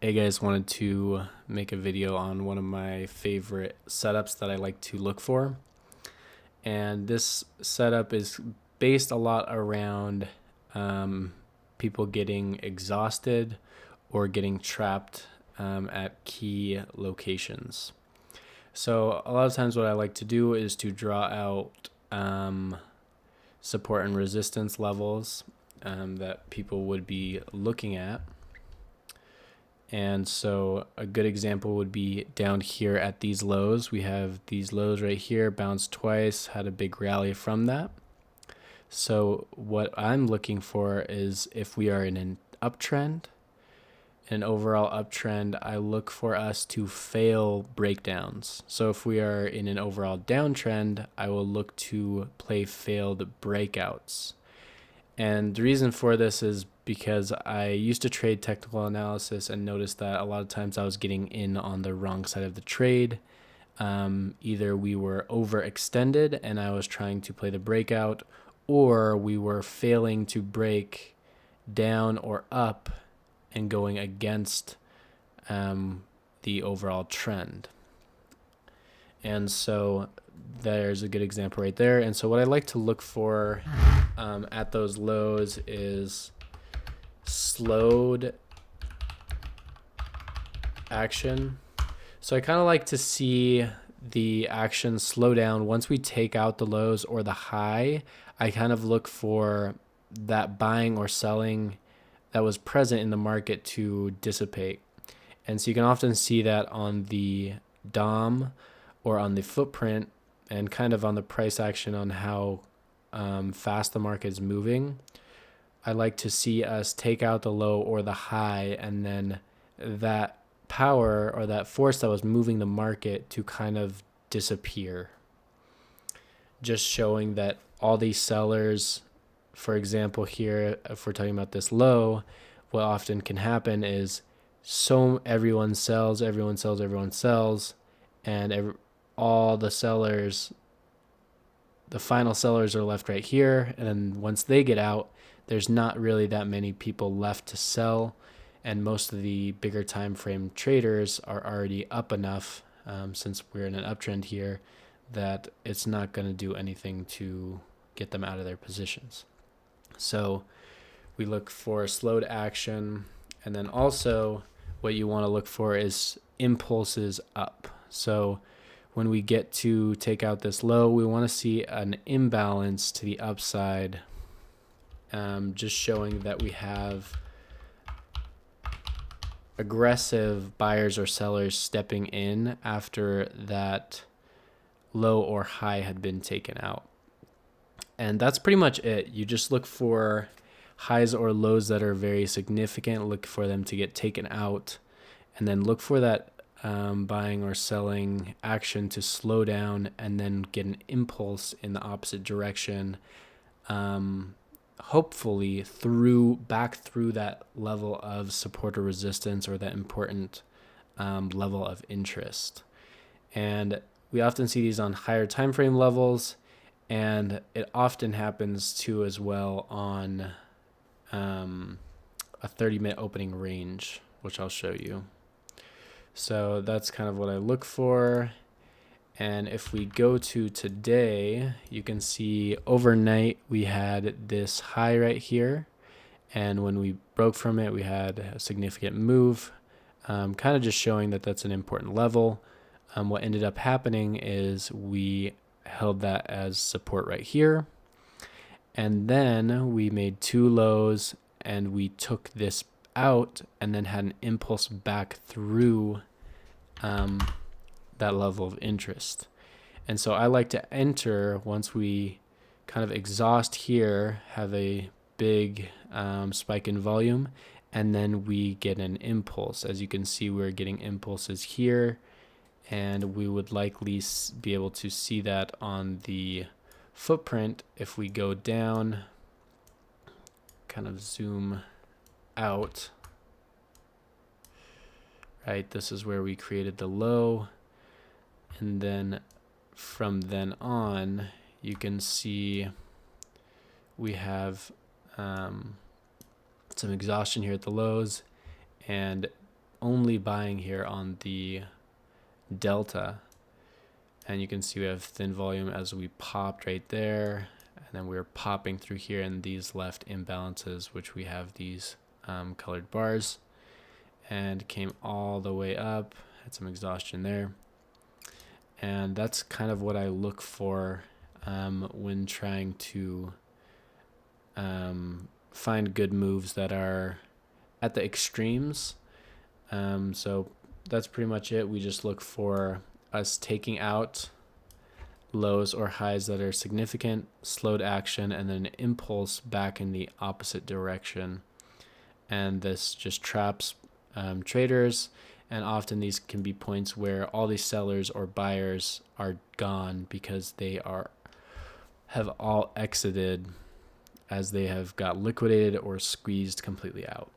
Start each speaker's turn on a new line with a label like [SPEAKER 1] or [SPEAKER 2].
[SPEAKER 1] Hey guys, wanted to make a video on one of my favorite setups that I like to look for. And this setup is based a lot around people getting exhausted or getting trapped at key locations. So a lot of times what I like to do is to draw out support and resistance levels that people would be looking at. And so a good example would be down here at these lows. We have these lows right here, bounced twice, had a big rally from that. So what I'm looking for is if we are in an uptrend, an overall uptrend, I look for us to fail breakdowns. So if we are in an overall downtrend, I will look to play failed breakouts. And the reason for this is because I used to trade technical analysis and noticed that a lot of times I was getting in on the wrong side of the trade. Either we were overextended and I was trying to play the breakout, or we were failing to break down or up and going against the overall trend. And so there's a good example right there. And so what I like to look for at those lows is slowed action. So I kind of like to see the action slow down once we take out the lows or the high. I kind of look for that buying or selling that was present in the market to dissipate. And so you can often see that on the DOM or on the footprint and kind of on the price action on how fast the market is moving. I like to see us take out the low or the high, and then that power or that force that was moving the market to kind of disappear. Just showing that all these sellers, for example, here, if we're talking about this low, what often can happen is everyone sells, and all the sellers, the final sellers are left right here. And then once they get out, there's not really that many people left to sell. And most of the bigger time frame traders are already up enough, since we're in an uptrend here, that it's not going to do anything to get them out of their positions. So we look for slowed action. And then also what you want to look for is impulses up. So when we get to take out this low, we want to see an imbalance to the upside, just showing that we have aggressive buyers or sellers stepping in after that low or high had been taken out. And that's pretty much it. You just look for highs or lows that are very significant, look for them to get taken out, and then look for that buying or selling action to slow down and then get an impulse in the opposite direction, hopefully back through that level of support or resistance or that important level of interest. And we often see these on higher time frame levels, and it often happens too as well on a 30-minute opening range, which I'll show you. So that's kind of what I look for. And if we go to today, you can see overnight we had this high right here. And when we broke from it, we had a significant move, kind of just showing that that's an important level. What ended up happening is we held that as support right here. And then we made two lows and we took this out and then had an impulse back through that level of interest. And so I like to enter once we kind of exhaust here, have a big spike in volume, and then we get an impulse. As you can see, we're getting impulses here, and we would likely be able to see that on the footprint if we go down, kind of zoom out. Right, this is where we created the low, and then from then on you can see we have some exhaustion here at the lows, and only buying here on the delta, and you can see we have thin volume as we popped right there, and then we're popping through here in these left imbalances, which we have these colored bars, and came all the way up, had some exhaustion there. And that's kind of what I look for when trying to find good moves that are at the extremes. So that's pretty much it. We just look for us taking out lows or highs that are significant, slowed action, and then an impulse back in the opposite direction. And this just traps traders, and often these can be points where all these sellers or buyers are gone because they have all exited as they have got liquidated or squeezed completely out.